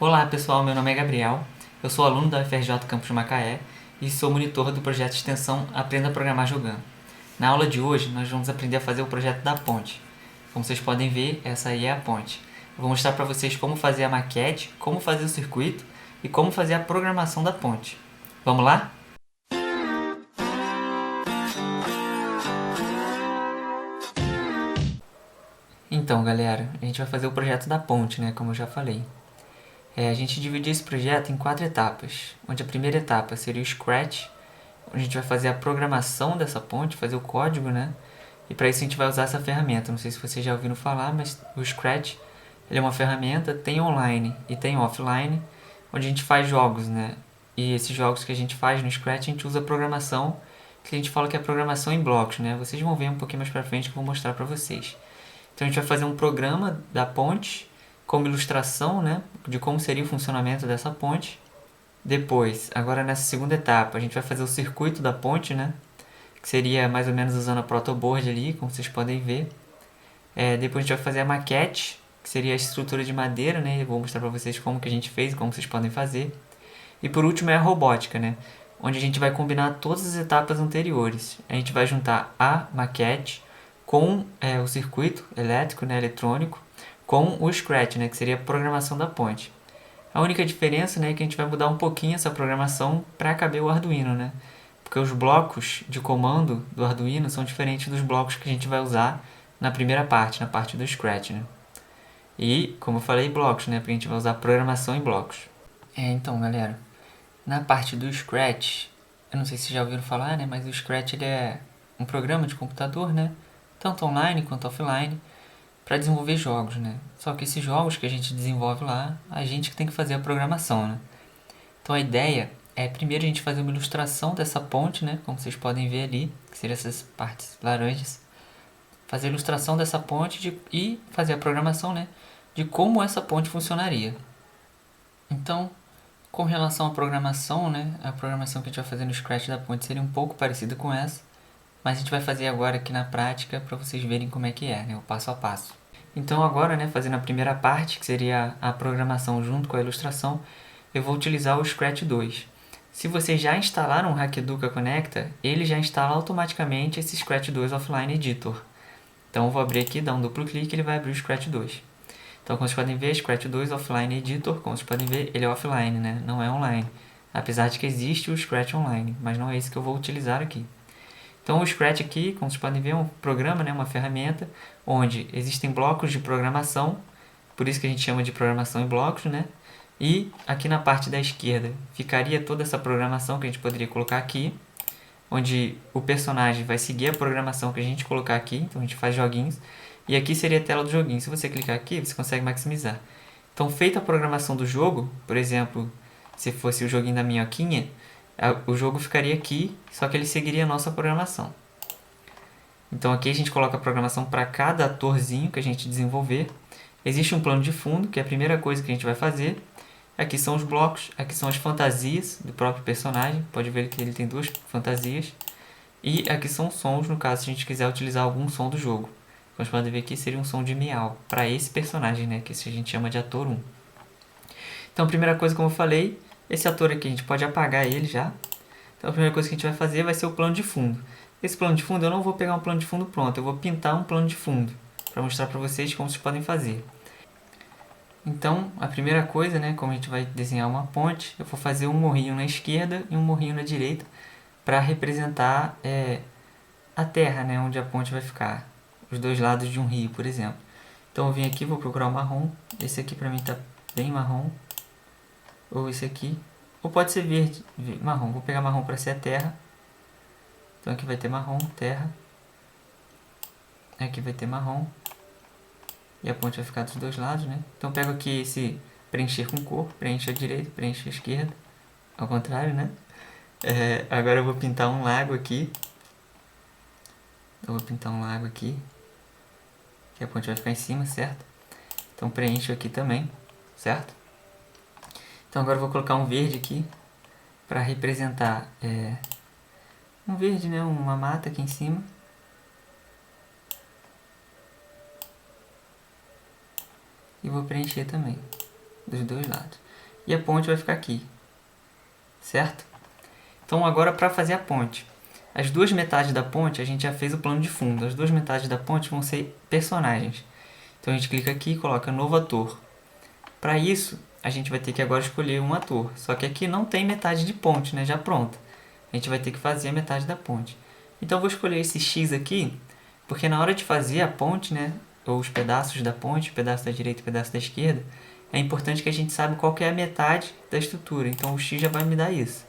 Olá pessoal, meu nome é Gabriel, eu sou aluno da UFRJ Campus Macaé e sou monitor do projeto de extensão Aprenda a Programar Jogando. Na aula de hoje nós vamos aprender a fazer o projeto da ponte. Como vocês podem ver, essa aí é a ponte. Eu vou mostrar para vocês como fazer a maquete, como fazer o circuito e como fazer a programação da ponte. Vamos lá? Então galera, a gente vai fazer o projeto da ponte, né, como eu já falei. A gente dividiu esse projeto em 4 etapas, onde a primeira etapa seria o Scratch, onde a gente vai fazer a programação dessa ponte, fazer o código, né? E para isso a gente vai usar essa ferramenta. Não sei se vocês já ouviram falar, mas o Scratch ele é uma ferramenta, tem online e tem offline, onde a gente faz jogos, né? E esses jogos que a gente faz no Scratch, a gente usa programação, que a gente fala que é programação em blocos, né? Vocês vão ver um pouquinho mais para frente que eu vou mostrar para vocês. Então a gente vai fazer um programa da ponte como ilustração, né, de como seria o funcionamento dessa ponte. Depois, agora nessa segunda etapa, a gente vai fazer o circuito da ponte, né, que seria mais ou menos usando a protoboard ali, como vocês podem ver. Depois a gente vai fazer a maquete, que seria a estrutura de madeira, né, eu vou mostrar para vocês como que a gente fez e como vocês podem fazer. E por último é a robótica, né, onde a gente vai combinar todas as etapas anteriores. A gente vai juntar a maquete com o circuito elétrico, né, eletrônico, com o Scratch, né, que seria a programação da ponte. A única diferença, né, é que a gente vai mudar um pouquinho essa programação para caber o Arduino, né? Porque os blocos de comando do Arduino são diferentes dos blocos que a gente vai usar na primeira parte, na parte do Scratch, né? E, como eu falei, blocos, né? Porque a gente vai usar programação em blocos. Então, galera, na parte do Scratch, eu não sei se já ouviram falar, né? Mas o Scratch ele é um programa de computador, né? Tanto online quanto offline, para desenvolver jogos, né? Só que esses jogos que a gente desenvolve lá, a gente que tem que fazer a programação, né? Então a ideia é primeiro a gente fazer uma ilustração dessa ponte, né? Como vocês podem ver ali, que seriam essas partes laranjas. Fazer a ilustração dessa ponte e fazer a programação, né? De como essa ponte funcionaria. Então, com relação à programação, né? A programação que a gente vai fazer no Scratch da ponte seria um pouco parecida com essa, mas a gente vai fazer agora aqui na prática para vocês verem como é que é, né? O passo a passo. Então agora, né, fazendo a primeira parte, que seria a programação junto com a ilustração, eu vou utilizar o Scratch 2. Se vocês já instalaram o Hackeduca Connecta, ele já instala automaticamente esse Scratch 2 Offline Editor. Então eu vou abrir aqui, dar um duplo clique e ele vai abrir o Scratch 2. Então como vocês podem ver, Scratch 2 Offline Editor, como vocês podem ver, ele é offline, né? Não é online. Apesar de que existe o Scratch Online, mas não é esse que eu vou utilizar aqui. Então o Scratch aqui, como vocês podem ver, é um programa, né, uma ferramenta, onde existem blocos de programação, por isso que a gente chama de programação em blocos, né? E aqui na parte da esquerda ficaria toda essa programação que a gente poderia colocar aqui, onde o personagem vai seguir a programação que a gente colocar aqui, então a gente faz joguinhos, e aqui seria a tela do joguinho. Se você clicar aqui, você consegue maximizar. Então, feita a programação do jogo, por exemplo, se fosse o joguinho da minhoquinha, o jogo ficaria aqui, só que ele seguiria a nossa programação. Então aqui a gente coloca a programação para cada atorzinho que a gente desenvolver. Existe um plano de fundo, que é a primeira coisa que a gente vai fazer. Aqui são os blocos, aqui são as fantasias do próprio personagem. Pode ver que ele tem duas fantasias. E aqui são sons, no caso, se a gente quiser utilizar algum som do jogo. Como vocês podem ver aqui, seria um som de miau, para esse personagem, né, que a gente chama de ator 1. Então a primeira coisa, como eu falei, esse ator aqui a gente pode apagar ele já. Então a primeira coisa que a gente vai fazer vai ser o plano de fundo. Esse plano de fundo eu não vou pegar um plano de fundo pronto, eu vou pintar um plano de fundo para mostrar para vocês como vocês podem fazer. Então a primeira coisa, né, como a gente vai desenhar uma ponte, eu vou fazer um morrinho na esquerda e um morrinho na direita para representar a terra, né, onde a ponte vai ficar, os dois lados de um rio, por exemplo. Então eu vim aqui, vou procurar o marrom, esse aqui para mim está bem marrom, ou esse aqui, ou pode ser verde, marrom, vou pegar marrom para ser a terra. Então aqui vai ter marrom, terra. Aqui vai ter marrom. E a ponte vai ficar dos dois lados, né? Então pego aqui esse preencher com cor, preencho a direita, preencho a esquerda. Ao contrário, né? Agora eu vou pintar um lago aqui. Eu vou pintar um lago aqui. Que a ponte vai ficar em cima, certo? Então preencho aqui também, certo? Então agora eu vou colocar um verde aqui. Para representar um verde, né? Uma mata aqui em cima. E vou preencher também, dos dois lados. e a ponte vai ficar aqui, certo? Então agora para fazer a ponte, as duas metades da ponte a gente já fez o plano de fundo, as duas metades da ponte vão ser personagens. Então a gente clica aqui e coloca novo ator. Para isso, a gente vai ter que agora escolher um ator, só que aqui não tem metade de ponte, né, já pronta. A gente vai ter que fazer a metade da ponte. Então eu vou escolher esse X aqui, porque na hora de fazer a ponte, né, ou os pedaços da ponte, pedaço da direita e pedaço da esquerda, é importante que a gente saiba qual que é a metade da estrutura. Então o X já vai me dar isso.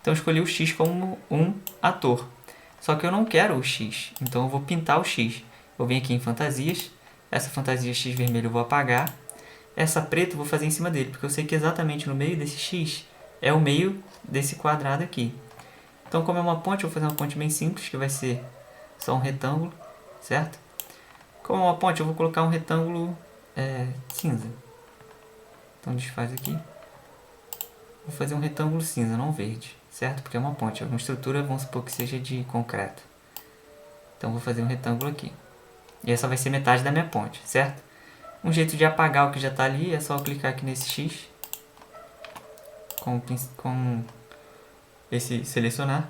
Então eu escolhi o X como um ator. Só que eu não quero o X, então eu vou pintar o X. Eu venho aqui em fantasias, essa fantasia X vermelho eu vou apagar. Essa preta eu vou fazer em cima dele, porque eu sei que exatamente no meio desse X é o meio desse quadrado aqui. Então como é uma ponte, eu vou fazer uma ponte bem simples, que vai ser só um retângulo, certo? Como é uma ponte, eu vou colocar um retângulo cinza. Então desfaz aqui. Vou fazer um retângulo cinza, não verde, certo? Porque é uma ponte, é uma estrutura, vamos supor que seja de concreto. Então vou fazer um retângulo aqui. E essa vai ser metade da minha ponte, certo? Um jeito de apagar o que já está ali é só clicar aqui nesse X. Com esse selecionar.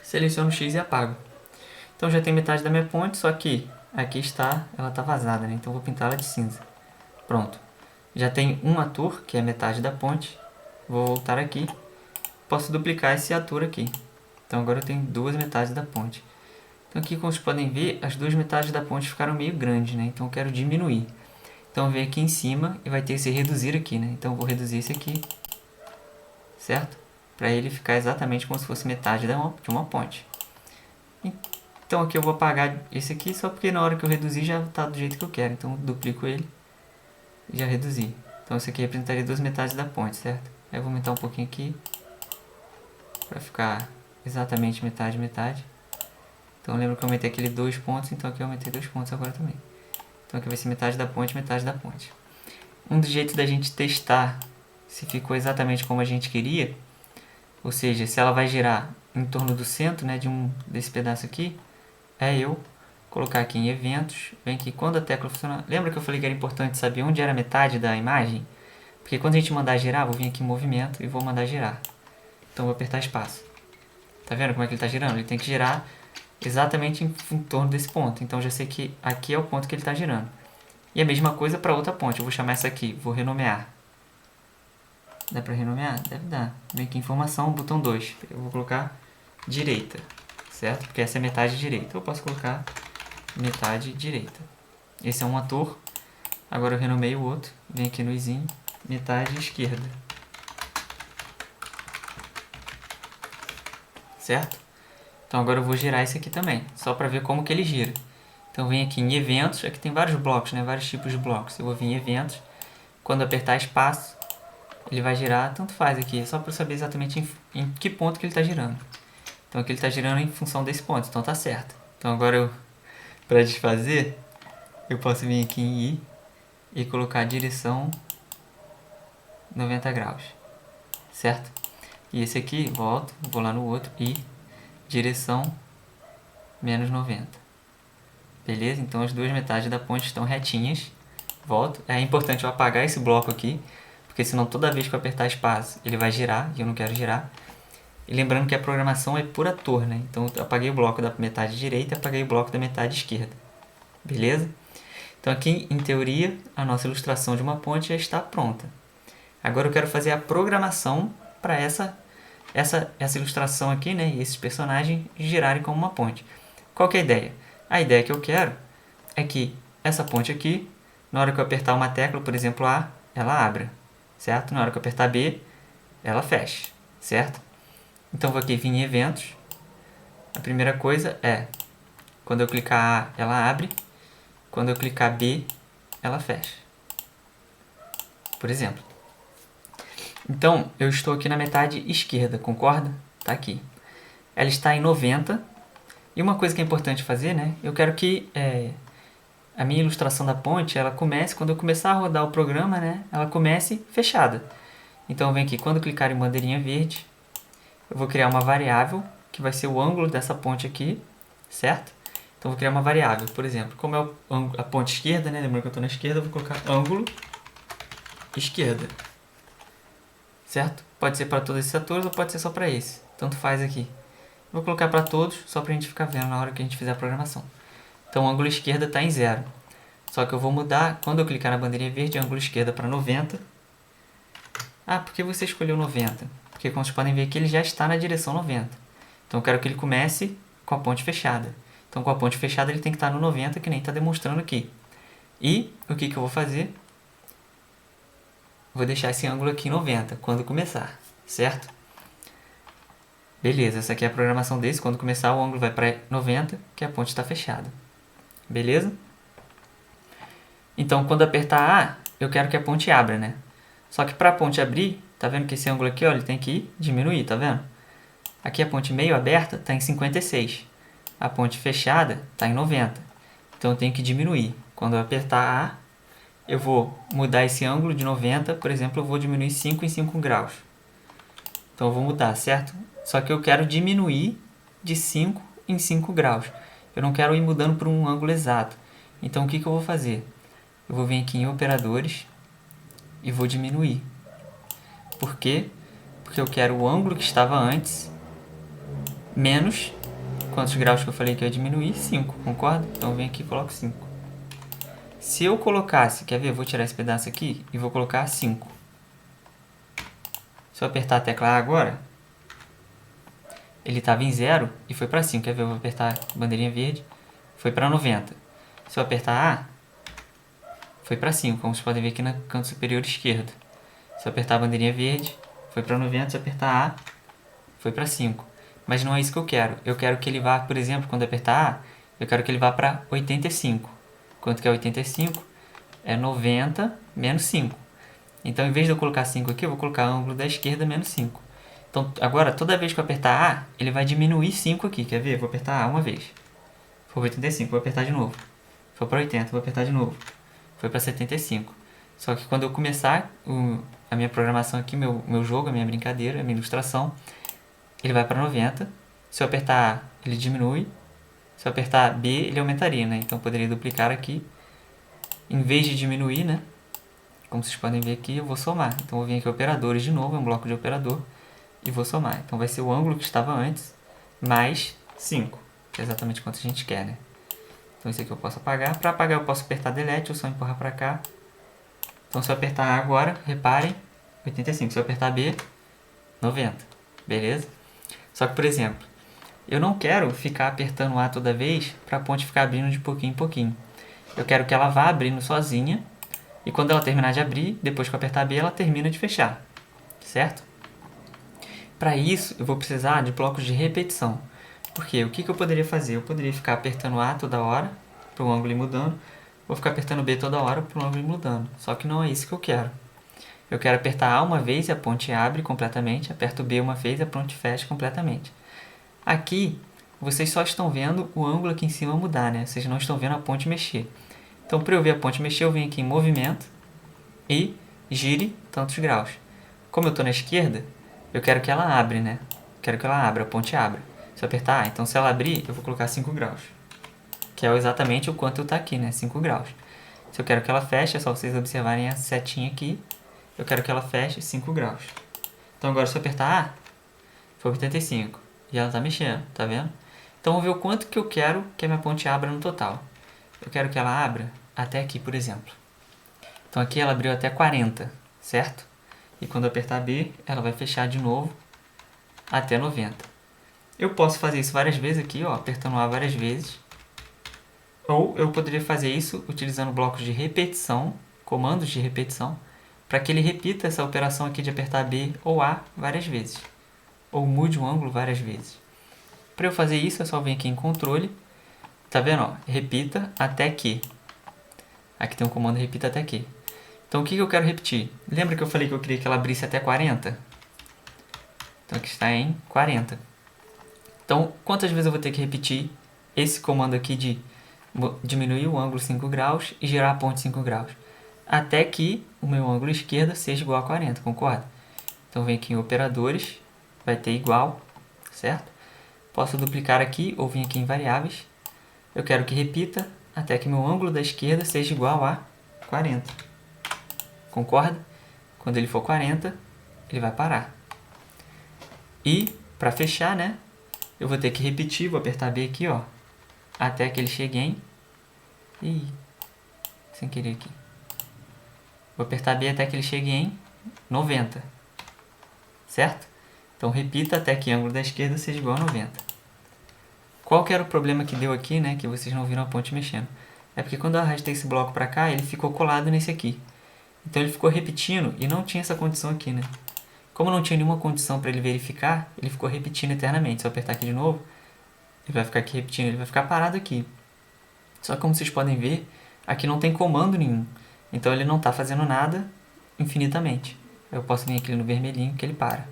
Seleciono o X e apago. Então já tem metade da minha ponte, só que aqui está, ela está vazada, né? Então vou pintar ela de cinza. Pronto. Já tem um ator, que é metade da ponte. Vou voltar aqui. Posso duplicar esse ator aqui. Então agora eu tenho duas metades da ponte. Então aqui, como vocês podem ver, as duas metades da ponte ficaram meio grandes, né? Então eu quero diminuir. Então eu venho aqui em cima e vai ter esse reduzir aqui, né? Então eu vou reduzir esse aqui, certo? Para ele ficar exatamente como se fosse metade de uma ponte. Então aqui eu vou apagar esse aqui só porque na hora que eu reduzir já está do jeito que eu quero. Então eu duplico ele e já reduzi. Então isso aqui representaria duas metades da ponte, certo? Aí eu vou aumentar um pouquinho aqui para ficar exatamente metade, metade. Então lembra que eu aumentei aquele 2 pontos, então aqui eu aumentei 2 pontos agora também. Então aqui vai ser metade da ponte, metade da ponte. Um dos jeitos da gente testar se ficou exatamente como a gente queria, ou seja, se ela vai girar em torno do centro, né, desse pedaço aqui, é eu colocar aqui em eventos, vem aqui quando a tecla funcionar. Lembra que eu falei que era importante saber onde era a metade da imagem? Porque quando a gente mandar girar, vou vir aqui em movimento e vou mandar girar. Então vou apertar espaço. Tá vendo como é que ele está girando? Ele tem que girar exatamente em torno desse ponto. Então já sei que aqui é o ponto que ele está girando. E a mesma coisa para outra ponte. Eu vou chamar essa aqui, vou renomear. Dá para renomear? Deve dar. Vem aqui informação, botão 2. Eu vou colocar direita, certo? Porque essa é metade direita. Eu posso colocar metade direita. Esse é um ator. Agora eu renomeio o outro. Vem aqui no izinho, metade esquerda. Certo? Então agora eu vou girar esse aqui também, só para ver como que ele gira. Então vem aqui em eventos, aqui tem vários blocos, né? Vários tipos de blocos. Eu vou vir em eventos, quando apertar espaço, ele vai girar, tanto faz aqui, é só para eu saber exatamente em que ponto que ele está girando. Então aqui ele está girando em função desse ponto, então tá certo. Então agora para desfazer, eu posso vir aqui em I e colocar a direção 90 graus, certo? E esse aqui, volto, vou lá no outro e direção menos 90. Beleza? Então as duas metades da ponte estão retinhas. Volto. É importante eu apagar esse bloco aqui, porque senão toda vez que eu apertar espaço ele vai girar e eu não quero girar. E lembrando que a programação é por ator, né? Então eu apaguei o bloco da metade direita e apaguei o bloco da metade esquerda. Beleza? Então aqui, em teoria, a nossa ilustração de uma ponte já está pronta. Agora eu quero fazer a programação para essa ilustração aqui, né? E esses personagens girarem como uma ponte. Qual que é a ideia? A ideia que eu quero é que essa ponte aqui, na hora que eu apertar uma tecla, por exemplo A, ela abra, certo? Na hora que eu apertar B, ela fecha, certo? Então vou aqui vir em eventos. A primeira coisa é, quando eu clicar A, ela abre. Quando eu clicar B, ela fecha. Por exemplo. Então, eu estou aqui na metade esquerda, concorda? Tá aqui. Ela está em 90. E uma coisa que é importante fazer, né? Eu quero que a minha ilustração da ponte, ela comece, quando eu começar a rodar o programa, né? Ela comece fechada. Então eu venho aqui, quando clicar em bandeirinha verde, eu vou criar uma variável, que vai ser o ângulo dessa ponte aqui, certo? Então eu vou criar uma variável, por exemplo, como é a ponte esquerda, né? Lembrando que eu estou na esquerda, eu vou colocar ângulo esquerda. certo? Pode ser para todos esses setores ou pode ser só para esse, tanto faz aqui. Vou colocar para todos, só para a gente ficar vendo na hora que a gente fizer a programação. Então o ângulo esquerda está em 0. Só que eu vou mudar, quando eu clicar na bandeirinha verde, ângulo esquerda para 90. Ah, por que você escolheu 90? Porque como vocês podem ver aqui, ele já está na direção 90. Então eu quero que ele comece com a ponte fechada. Então com a ponte fechada ele tem que estar no 90, que nem está demonstrando aqui. E o que eu vou fazer? Vou deixar esse ângulo aqui em 90, quando começar, certo? Beleza, essa aqui é a programação desse. Quando começar, o ângulo vai para 90, que a ponte está fechada. Beleza? Então, quando apertar A, eu quero que a ponte abra, né? Só que para a ponte abrir, tá vendo que esse ângulo aqui, ó, ele tem que diminuir, tá vendo? Aqui a ponte meio aberta está em 56. A ponte fechada está em 90. Então, eu tenho que diminuir. Quando eu apertar A, eu vou mudar esse ângulo de 90, por exemplo, eu vou diminuir 5 em 5 graus. Então, eu vou mudar, certo? Só que eu quero diminuir de 5 em 5 graus. Eu não quero ir mudando para um ângulo exato. Então, o que eu vou fazer? Eu vou vir aqui em operadores e vou diminuir. Por quê? Porque eu quero o ângulo que estava antes menos quantos graus que eu falei que eu ia diminuir? 5, concorda? Então eu venho aqui e coloco 5. Se eu colocasse, quer ver? Eu vou tirar esse pedaço aqui e vou colocar 5. Se eu apertar a tecla A agora, ele estava em 0 e foi para 5. Quer ver? Eu vou apertar a bandeirinha verde, foi para 90. Se eu apertar A, foi para 5, como vocês podem ver aqui no canto superior esquerdo. Se eu apertar a bandeirinha verde, foi para 90. Se eu apertar A, foi para 5. Mas não é isso que eu quero. Eu quero que ele vá, por exemplo, quando eu apertar A, eu quero que ele vá para 85. Quanto que é 85? É 90 menos 5. Então, em vez de eu colocar 5 aqui, eu vou colocar o ângulo da esquerda menos 5. Então, agora, toda vez que eu apertar A, ele vai diminuir 5 aqui. Quer ver? Vou apertar A uma vez. Foi 85, vou apertar de novo. Foi para 80, vou apertar de novo. Foi para 75. Só que quando eu começar a minha programação aqui, meu jogo, a minha brincadeira, a minha ilustração, ele vai para 90. Se eu apertar A, ele diminui. Se eu apertar B, ele aumentaria, né? Então, eu poderia duplicar aqui. Em vez de diminuir, né? Como vocês podem ver aqui, eu vou somar. Então, eu vou vir aqui em operadores de novo, é um bloco de operador, e vou somar. Então, vai ser o ângulo que estava antes, mais 5, que é exatamente quanto a gente quer, né? Então, isso aqui eu posso apagar. Para apagar, eu posso apertar Delete ou só empurrar para cá. Então, se eu apertar A agora, reparem, 85. Se eu apertar B, 90. Beleza? Só que, por exemplo, eu não quero ficar apertando A toda vez para a ponte ficar abrindo de pouquinho em pouquinho. Eu quero que ela vá abrindo sozinha. E quando ela terminar de abrir, depois que eu apertar B, ela termina de fechar. Certo? Para isso, eu vou precisar de blocos de repetição. Por quê? O que eu poderia fazer? Eu poderia ficar apertando A toda hora, para o ângulo ir mudando. Vou ficar apertando B toda hora, para o ângulo ir mudando. Só que não é isso que eu quero. Eu quero apertar A uma vez e a ponte abre completamente. Aperto B uma vez e a ponte fecha completamente. Aqui, vocês só estão vendo o ângulo aqui em cima mudar, né? Vocês não estão vendo a ponte mexer. Então, para eu ver a ponte mexer, eu venho aqui em movimento e gire tantos graus. Como eu estou na esquerda, eu quero que ela abra, né? Quero que ela abra, a ponte abra. Se eu apertar A, então se ela abrir, eu vou colocar 5 graus. Que é exatamente o quanto está aqui, né? 5 graus. Se eu quero que ela feche, é só vocês observarem a setinha aqui. Eu quero que ela feche 5 graus. Então agora se eu apertar A, foi 85. E ela está mexendo, tá vendo? Então vamos ver o quanto que eu quero que a minha ponte abra no total. Eu quero que ela abra até aqui, por exemplo. Então aqui ela abriu até 40, certo? E quando eu apertar B, ela vai fechar de novo até 90. Eu posso fazer isso várias vezes aqui, ó, apertando A várias vezes. Ou eu poderia fazer isso utilizando blocos de repetição, comandos de repetição, para que ele repita essa operação aqui de apertar B ou A várias vezes. Ou mude o ângulo várias vezes. Para eu fazer isso, é só vir aqui em controle. Tá vendo? Ó, repita até que. Aqui tem um comando repita até que. Então, o que eu quero repetir? Lembra que eu falei que eu queria que ela abrisse até 40? Então, aqui está em 40. Então, quantas vezes eu vou ter que repetir esse comando aqui de diminuir o ângulo 5 graus e girar a ponte 5 graus? Até que o meu ângulo esquerdo seja igual a 40, concorda? Então, vem aqui em operadores, vai ter igual, certo? Posso duplicar aqui ou vir aqui em variáveis. Eu quero que repita até que meu ângulo da esquerda seja igual a 40. Concorda? Quando ele for 40, ele vai parar. E, para fechar, né, eu vou ter que repetir, vou apertar B aqui, ó, até que ele chegue em... Ih, sem querer aqui. Vou apertar B até que ele chegue em 90, certo? Então, repita até que o ângulo da esquerda seja igual a 90. Qual que era o problema que deu aqui, né, que vocês não viram a ponte mexendo? É porque quando eu arrastei esse bloco para cá, ele ficou colado nesse aqui. Então, ele ficou repetindo e não tinha essa condição aqui, né? Como não tinha nenhuma condição para ele verificar, ele ficou repetindo eternamente. Se eu apertar aqui de novo, ele vai ficar aqui repetindo, ele vai ficar parado aqui. Só que como vocês podem ver, aqui não tem comando nenhum. Então ele não está fazendo nada infinitamente. Eu posso vir aqui no vermelhinho que ele para.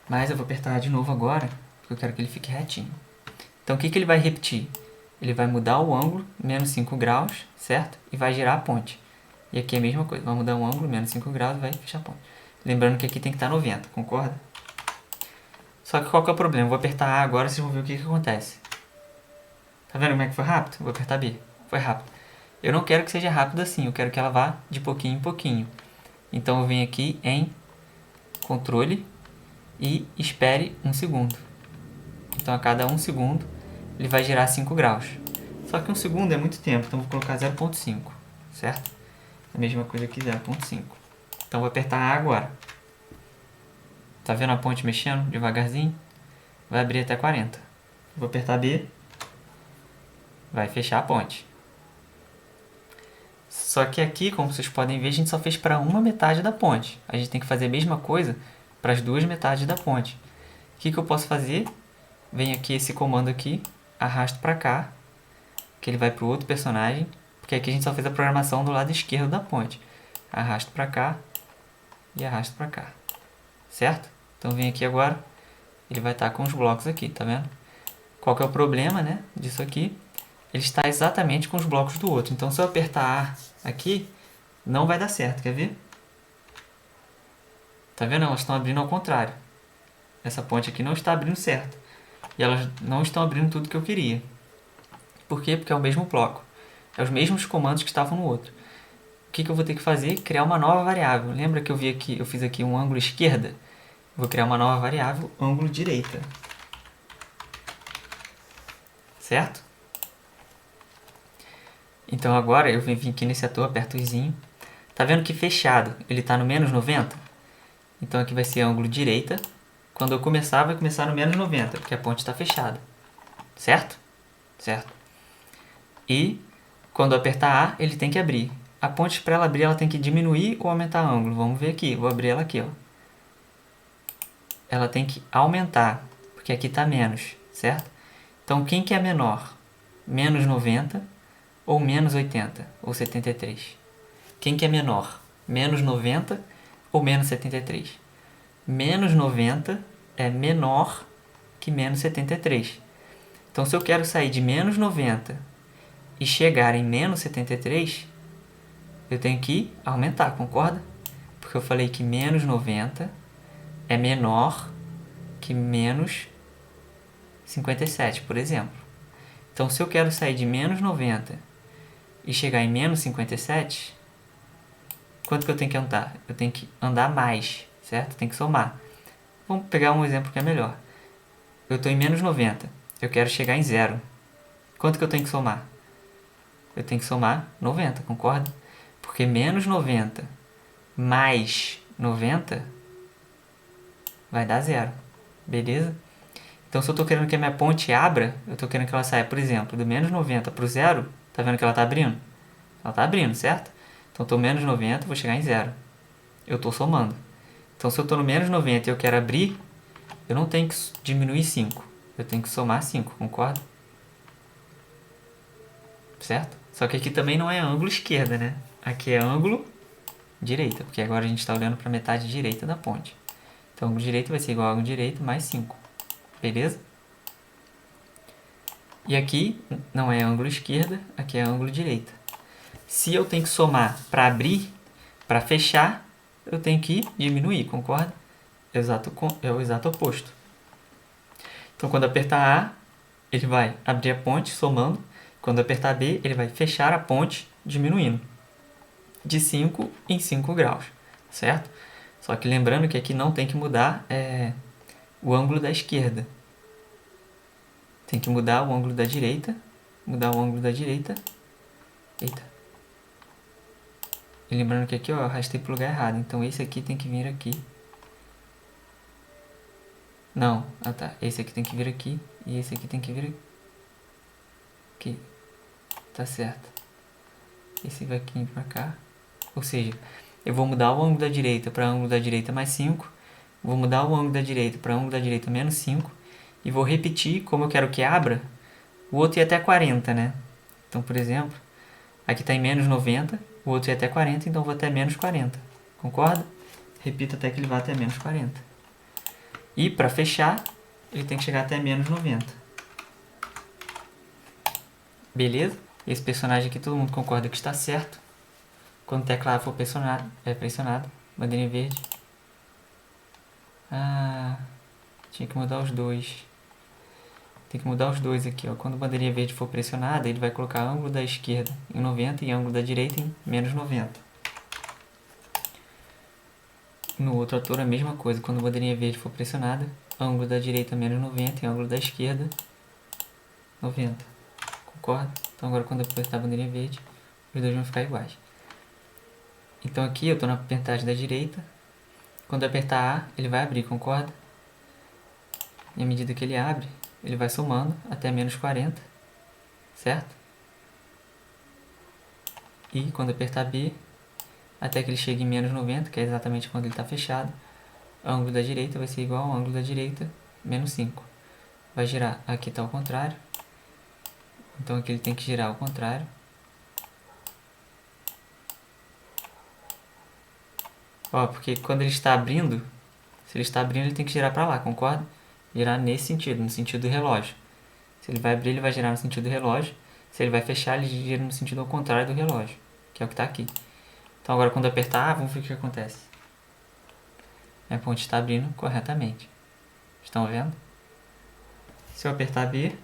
Mas eu vou apertar de novo agora, porque eu quero que ele fique retinho. Então o que ele vai repetir? Ele vai mudar o ângulo, menos 5 graus, certo? E vai girar a ponte. E aqui é a mesma coisa, vai mudar o ângulo, menos 5 graus e vai fechar a ponte. Lembrando que aqui tem que estar 90, concorda? Só que qual que é o problema? Eu vou apertar A agora, vocês vão ver o que acontece. Tá vendo como é que foi rápido? Vou apertar B. Foi rápido. Eu não quero que seja rápido assim, eu quero que ela vá de pouquinho em pouquinho. Então eu venho aqui em controle e espere 1 segundo. Então a cada 1 segundo ele vai girar 5 graus. Só que 1 segundo é muito tempo, então vou colocar 0,5, certo? A mesma coisa aqui, 0,5. Então vou apertar A agora. Tá vendo a ponte mexendo devagarzinho? Vai abrir até 40. Vou apertar B. Vai fechar a ponte. Só que aqui, como vocês podem ver, a gente só fez para uma metade da ponte. A gente tem que fazer a mesma coisa para as duas metades da ponte. O que eu posso fazer? Venho aqui esse comando aqui, arrasto para cá, que ele vai para o outro personagem, porque aqui a gente só fez a programação do lado esquerdo da ponte. Arrasto para cá e arrasto para cá. Certo? Então vem aqui agora, ele vai estar com os blocos aqui, tá vendo? Qual que é o problema, né, disso aqui? Ele está exatamente com os blocos do outro. Então se eu apertar A aqui, não vai dar certo, quer ver? Tá vendo? Elas estão abrindo ao contrário. Essa ponte aqui não está abrindo certo. E elas não estão abrindo tudo que eu queria. Por quê? Porque é o mesmo bloco. É os mesmos comandos que estavam no outro. O que eu vou ter que fazer? Criar uma nova variável. Lembra que eu fiz aqui um ângulo esquerda? Vou criar uma nova variável, ângulo direita. Certo? Então agora eu venho aqui nesse ator, aperto o izinho. Tá vendo que fechado ele está no menos 90? Então aqui vai ser ângulo direita. Quando eu começar, vai começar no menos 90, porque a ponte está fechada. Certo? Certo. E quando eu apertar A, ele tem que abrir. A ponte, para ela abrir, ela tem que diminuir ou aumentar o ângulo. Vamos ver aqui. Vou abrir ela aqui, ó. Ela tem que aumentar, porque aqui está menos, certo? Então, quem que é menor? Menos 90 ou menos 80 ou 73? Quem que é menor? Menos 90 ou menos 73? Menos 90 é menor que menos 73. Então, se eu quero sair de menos 90 e chegar em menos 73, eu tenho que aumentar, concorda? Porque eu falei que menos 90 é menor que menos 57, por exemplo. Então, se eu quero sair de menos 90 e chegar em menos 57, quanto que eu tenho que andar? Eu tenho que andar mais, certo? Tem que somar. Vamos pegar um exemplo que é melhor. Eu estou em menos 90. Eu quero chegar em 0. Quanto que eu tenho que somar? Eu tenho que somar 90, concorda? Porque menos 90 mais 90 vai dar 0. Beleza? Então, se eu estou querendo que a minha ponte abra, eu estou querendo que ela saia, por exemplo, do menos 90 para o 0, tá vendo que ela está abrindo? Ela está abrindo, certo? Então, eu estou menos 90, vou chegar em 0. Eu estou somando. Então, se eu estou no menos 90 e eu quero abrir, eu não tenho que diminuir 5. Eu tenho que somar 5, concorda? Certo? Só que aqui também não é ângulo esquerda, né? Aqui é ângulo direita, porque agora a gente está olhando para a metade direita da ponte. Então, ângulo direito vai ser igual a ângulo direito mais 5. Beleza? E aqui não é ângulo esquerda, aqui é ângulo direita. Se eu tenho que somar para abrir, para fechar, eu tenho que diminuir, concorda? É o exato oposto. Então, quando apertar A, ele vai abrir a ponte, somando. Quando apertar B, ele vai fechar a ponte, diminuindo. De 5 em 5 graus, certo? Só que lembrando que aqui não tem que mudar o ângulo da esquerda. Tem que mudar o ângulo da direita. Mudar o ângulo da direita. Eita. E lembrando que aqui, ó, eu arrastei pro lugar errado. Então esse aqui tem que vir aqui. Não. Ah, tá. Esse aqui tem que vir aqui. E esse aqui tem que vir aqui. Tá certo. Esse vai aqui pra cá. Ou seja, eu vou mudar o ângulo da direita para ângulo da direita mais 5. Vou mudar o ângulo da direita para ângulo da direita menos 5. E vou repetir, como eu quero que abra, o outro ia até 40, né? Então, por exemplo, aqui está em menos 90, o outro ia até 40, então eu vou até menos 40. Concorda? Repita até que ele vá até menos 40. E para fechar, ele tem que chegar até menos 90. Beleza? Esse personagem aqui todo mundo concorda que está certo. Quando o teclado for pressionado, bandeirinha verde. Ah, tinha que mudar os dois. Tem que mudar os dois aqui, ó. Quando a bandeirinha verde for pressionada, ele vai colocar ângulo da esquerda em 90 e ângulo da direita em menos 90. No outro ator a mesma coisa. Quando a bandeirinha verde for pressionada, ângulo da direita menos 90 e ângulo da esquerda 90. Concorda? Então agora quando eu apertar a bandeirinha verde, os dois vão ficar iguais. Então aqui eu estou na pentagem da direita. Quando eu apertar A, ele vai abrir, concorda? E à medida que ele abre, ele vai somando até menos 40, certo? E quando eu apertar B, até que ele chegue em menos 90, que é exatamente quando ele está fechado, o ângulo da direita vai ser igual ao ângulo da direita menos 5. Vai girar, aqui está ao contrário, então aqui ele tem que girar ao contrário. Ó, porque quando ele está abrindo, se ele está abrindo, ele tem que girar para lá, concorda? Girar nesse sentido, no sentido do relógio. Se ele vai abrir, ele vai girar no sentido do relógio. Se ele vai fechar, ele gira no sentido ao contrário do relógio, que é o que está aqui. Então agora quando eu apertar A, vamos ver o que acontece. A ponte está abrindo corretamente. Estão vendo? Se eu apertar B,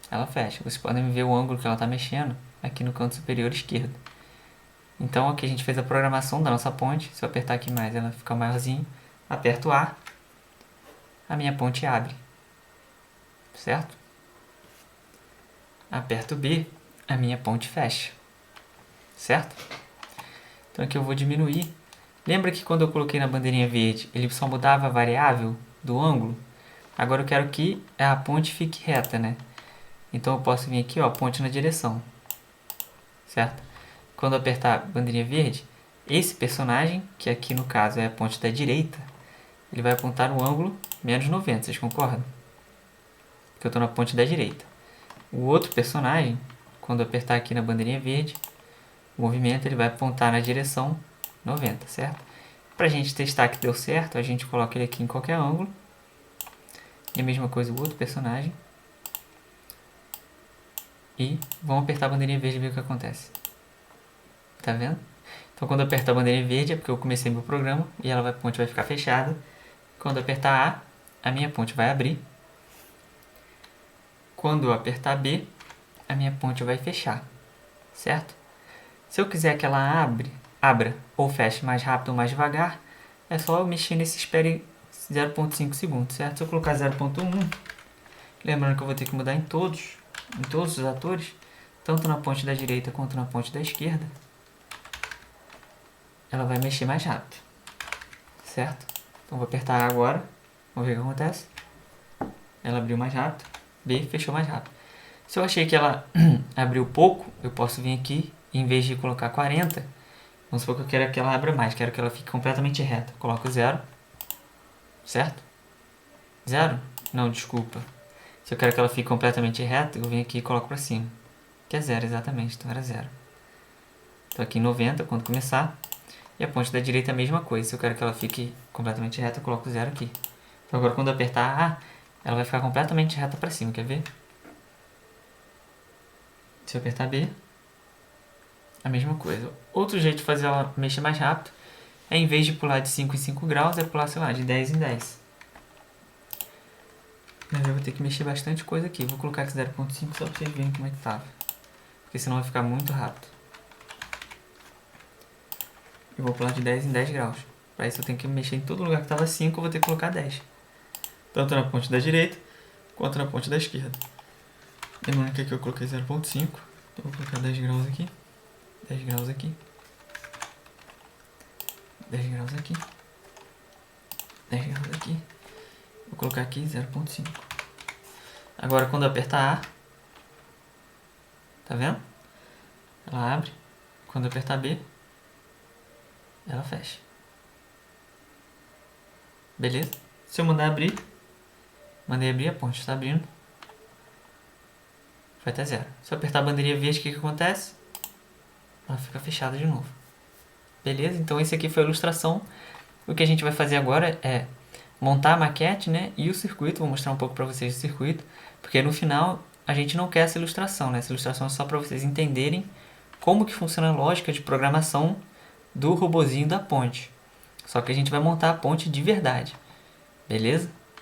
ela fecha. Vocês podem ver o ângulo que ela está mexendo aqui no canto superior esquerdo. Então aqui a gente fez a programação da nossa ponte. Se eu apertar aqui mais, ela fica maiorzinho. Aperto A, a minha ponte abre. Certo? Aperto B, a minha ponte fecha. Certo? Então aqui eu vou diminuir. Lembra que quando eu coloquei na bandeirinha verde, ele só mudava a variável do ângulo? Agora eu quero que a ponte fique reta, né? Então eu posso vir aqui, ó, ponte na direção. Certo? Quando eu apertar a bandeirinha verde, esse personagem, que aqui no caso é a ponte da direita, ele vai apontar no ângulo menos 90, vocês concordam? Porque eu estou na ponte da direita. O outro personagem, quando eu apertar aqui na bandeirinha verde, o movimento ele vai apontar na direção 90, certo? Para a gente testar que deu certo, a gente coloca ele aqui em qualquer ângulo. E a mesma coisa o outro personagem. E vamos apertar a bandeirinha verde e ver o que acontece. Tá vendo? Então quando eu apertar a bandeirinha verde é porque eu comecei meu programa e a ponte vai ficar fechada. Quando eu apertar A, a minha ponte vai abrir. Quando eu apertar B, a minha ponte vai fechar, certo? Se eu quiser que ela abra ou feche mais rápido ou mais devagar, é só eu mexer nesse espere 0,5 segundos, certo? Se eu colocar 0,1, lembrando que eu vou ter que mudar em todos os atores, tanto na ponte da direita quanto na ponte da esquerda, ela vai mexer mais rápido, certo? Então vou apertar A agora, vamos ver o que acontece. Ela abriu mais rápido, B fechou mais rápido. Se eu achei que ela abriu pouco, eu posso vir aqui, e em vez de colocar 40, vamos supor que eu quero que ela abra mais, quero que ela fique completamente reta. Coloco 0, certo? 0? Não, desculpa. Se eu quero que ela fique completamente reta, eu venho aqui e coloco para cima. Que é 0, exatamente, então era 0. Então aqui em 90, quando começar. E a ponte da direita é a mesma coisa. Se eu quero que ela fique completamente reta, eu coloco 0 aqui. Então agora quando eu apertar A, ela vai ficar completamente reta para cima, quer ver? Se eu apertar B, a mesma coisa. Outro jeito de fazer ela mexer mais rápido é, em vez de pular de 5 em 5 graus, é pular, sei lá, de 10 em 10. Mas eu vou ter que mexer bastante coisa aqui. Vou colocar aqui 0,5 só para vocês verem como é que tava. Porque senão vai ficar muito rápido. Eu vou pular de 10 em 10 graus. Para isso eu tenho que mexer em todo lugar que estava 5, eu vou ter que colocar 10. Tanto na ponte da direita, quanto na ponte da esquerda. Lembrando que aqui eu coloquei 0,5. Então eu vou colocar 10 graus aqui. 10 graus aqui. 10 graus aqui. 10 graus aqui. Vou colocar aqui 0,5. Agora quando eu apertar A, tá vendo? Ela abre. Quando eu apertar B, ela fecha. Beleza? Se eu mandar abrir, mandei abrir, a ponte está abrindo. Vai até 0. Se eu apertar a bandeirinha verde, o que acontece? Ela fica fechada de novo. Beleza? Então esse aqui foi a ilustração. O que a gente vai fazer agora é montar a maquete, né, e o circuito. Vou mostrar um pouco para vocês o circuito, porque no final a gente não quer essa ilustração, né? Essa ilustração é só para vocês entenderem como que funciona a lógica de programação do robozinho da ponte. Só que a gente vai montar a ponte de verdade. Beleza?